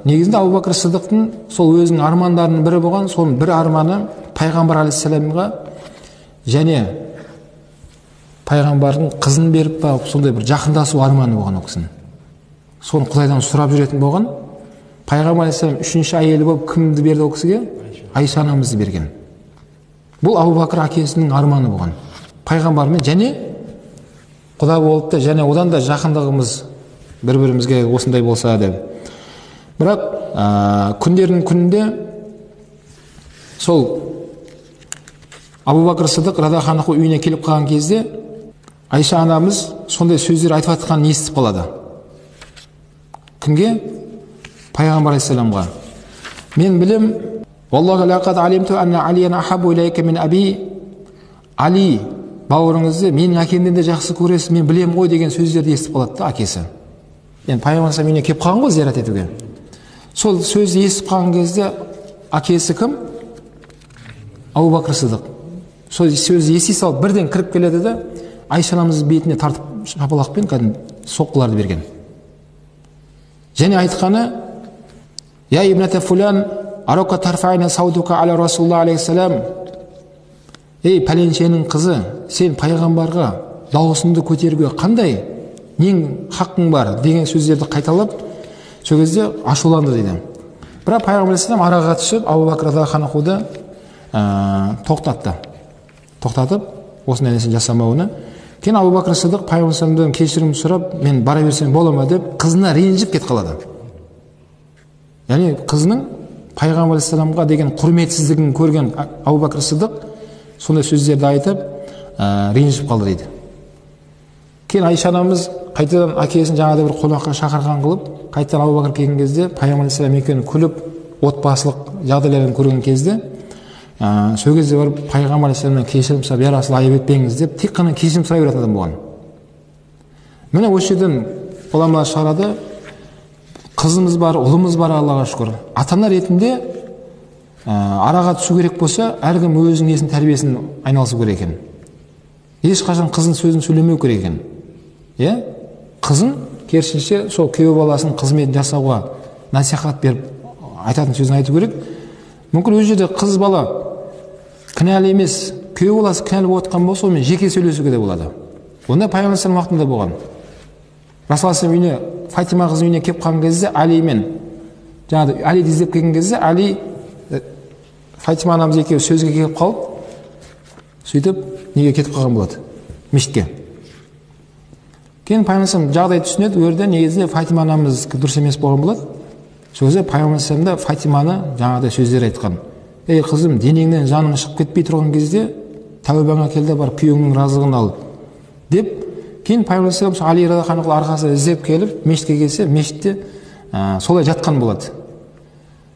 Негізінде Абу Бакр Сыдықтың сол өзінің армандарының бірі болған, соның бір арманы пайғамбар алейхиссаламға және пайғамбардың қызын беріп па, сондай бір жақындасу арманы болған ол кісінің. Соны Құдайдан сұрап жүретін болған. Пайғамбар алейхиссалам үшінші әйелі болып кімді берді ол кісіге? Айша анамызды берген. Бұл Абу Бакр әкесінің арманы болған. Пайғамбармен және Құда болып та, және одан да жақындығымыз бір-бірімізге осындай болса деп. Бірақ күндердің күнінде сол Абу Бакр Сыдық радиаллаху анху үйіне келіп қалған кезде Айша анамыз сондай сөздер айтып жатқанын естіп қалады. Кімге? Пайғамбар алейхиссаламға. Мен білем, Аллаху лақад алимту анна алиян ахабу илайка мин аби. Али бауырыңызды менің әкемнен де жақсы көресіз, мен білем ғой деген сөздерді естіп қалады да әкесі. Енді пайғамбар алейхиссалам үйіне келіп қалған ғой зиярат етуге. Сол сөзді естіп қалған кезде әкесі кім? Абу Бакр Сыдық. Сол сөзді ести салып бірден кіріп келеді де Айша анамыздың бетіне тартып шапалақпен кәдімгі соққыларды берген. Және айтқаны: "Я ибната фулян, арака тарфайна саудука аля Расулуллах алейхиссалам". Ей пәленшенің қызы, сен пайғамбарға дауысыңды көтеруге қандай нең хақың бар деген сөздерді қайталап, сол кезде ашуланды дейді. Бірақ пайғамбар алейхиссалам араға түсіп, Абу Бакр радиаллаху анхуды тоқтатты. Тоқтатып, осындай нәрсені жасамауына. Кейін Абу Бакр Сыдық пайғамбар алейхиссаламдан кешірім сұрап, мен бара берсем бола ма деп, қызына ренжіп кетіп қалады. Яғни қызының пайғамбар алейхиссаламға деген құрметсіздігін көрген Абу Бакр Сыдық сондай сөздерді айтып, ренжіп қалды дейді. Кейін Айша анамыз қайтадан әкесін жаңада бір қонаққа шақырған қылып, қайтадан Абу Бакр келген кезде пайғамбар алейхиссалам екеуін күліп, отбасылық жағдайларын көрген кезде, сол кезде барып пайғамбар алейхиссаламнан кешірім сұрап, "Я Расул, айып етпеңіз" деп тек қана кешірім сұрай беретін адам болған. Міне осы жерден ғұламалар шығарады, қызымыз бар, ұлымыз бар, Аллаға шүкір. Ата-ана ретінде араға түсу керек болса, әркім өзінің несін тәрбиесін айналысу керек екен. Ешқашан қызын сөзін сөйлемеу керек екен. Қызын керісінше сол күйеу баласының қызметін жасауға насихат беріп, айтатын сөзін айту керек. Мүмкін өз жерде қыз бала кінәлі емес, күйеу баласы кінәлі болып отқан болса, онымен жеке сөйлесуге де болады. Онда пайғамбар алейхиссалам уақытында болған. Расул алейхиссалам үйіне, Фатима қыз үйіне келіп қалған кезде, Алимен жаңағы Алиді іздеп келген кезде, Али Фатима анамыз екеуі сөзге келіп қалып, сөйтіп неге кетіп қалған болады? Мешітке. Кейін пайғамбар алейхиссалам жағдай түсінеді, өрде негізінде Фатима анамыз дұрыс емес болған болады. Сол кезде пайғамбар алейхиссалам да Фатиманы жаңағыдай сөздер айтқан. "Ей қызым, денеңнен жаның шығып кетпей тұрған кезде тәубаңа кел де барып күйеуіңнің разылығын ал" деп. Кейін пайғамбар алейхиссалам Али радиаллаху анху арқасына іздеп келіп, мешітке келсе, мешітте солай жатқан болады.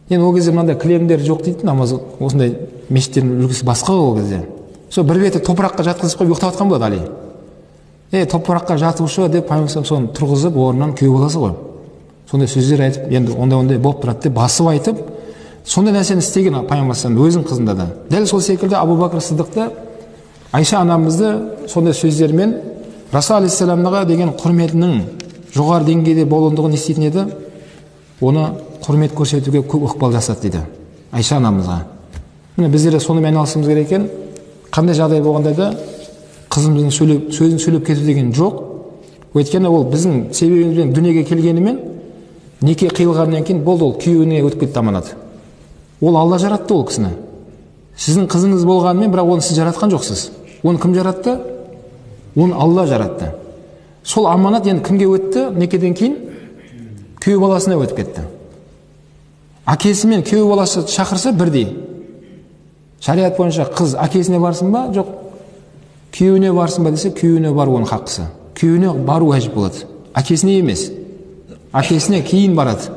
Енді ол кезде мынандай кілемдер жоқ дейді, намаз осындай мешіттердің үлгісі басқа ол кезде. Сол бір беті топыраққа жатқызып қойып ұйықтап жатқан болады Али. Топыраққа жатушы деп пайғамбар соны тұрғызып, орнынан күйеу баласы ғой. Сондай сөздер айтып, енді ондай болып тұрады деп басып айтып, сондай нәрсені істеген пайғамбар өзінің қызында да. Дәл сол секілді Абу Бакр Сыдықты, Айша анамызды сондай сөздермен Расул алейхиссаламға деген құрметінің жоғары деңгейде болуындығын еститін еді, оны құрмет көрсетуге көп ықпал жасады дейді Айша анамызға. Міне біздер сонымен айналысуымыз керек екен. Қандай жағдай болғанда да қызымыздың сөзін сөйлеп кету деген жоқ. Өйткені ол біздің себебімізбен дүниеге келгенімен, неке қиылғаннан кейін болды, ол күйеуіне өтіп кетті аманат. Ол Алла жаратты ол кісіні. Сіздің қызыңыз болғанымен, бірақ оны сіз жаратқан жоқсыз. Оны кім жаратты? Оны Алла жаратты. Сол аманат енді кімге өтті? Некеден кейін күйеу баласына өтіп кетті. Әкесі мен күйеу баласы шақырса бірдей. Шариғат бойынша қыз әкесіне барсын ба, жоқ күйеуіне барсын ба десе, күйеуіне бару оның хақысы. Күйеуіне бару әжіп болады. Әкесіне емес. Әкесіне кейін барады.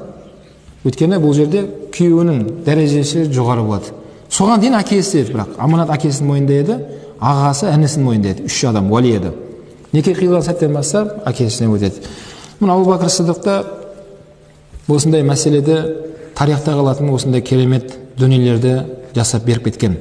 Өйткені бұл жерде күйеуінің дәрежесі жоғары болады. Соған дейін әкесі еді, бірақ аманат әкесінің мойнында еді, ағасы інісінің мойнында еді, 3 адам уәли еді. Неке қиылған сәттен бастап әкесіне өтеді. Мына Абу Бакр Сыдықта осындай мәселеде тарихта қалатын осындай керемет дүниелерді жасап беріп кеткен.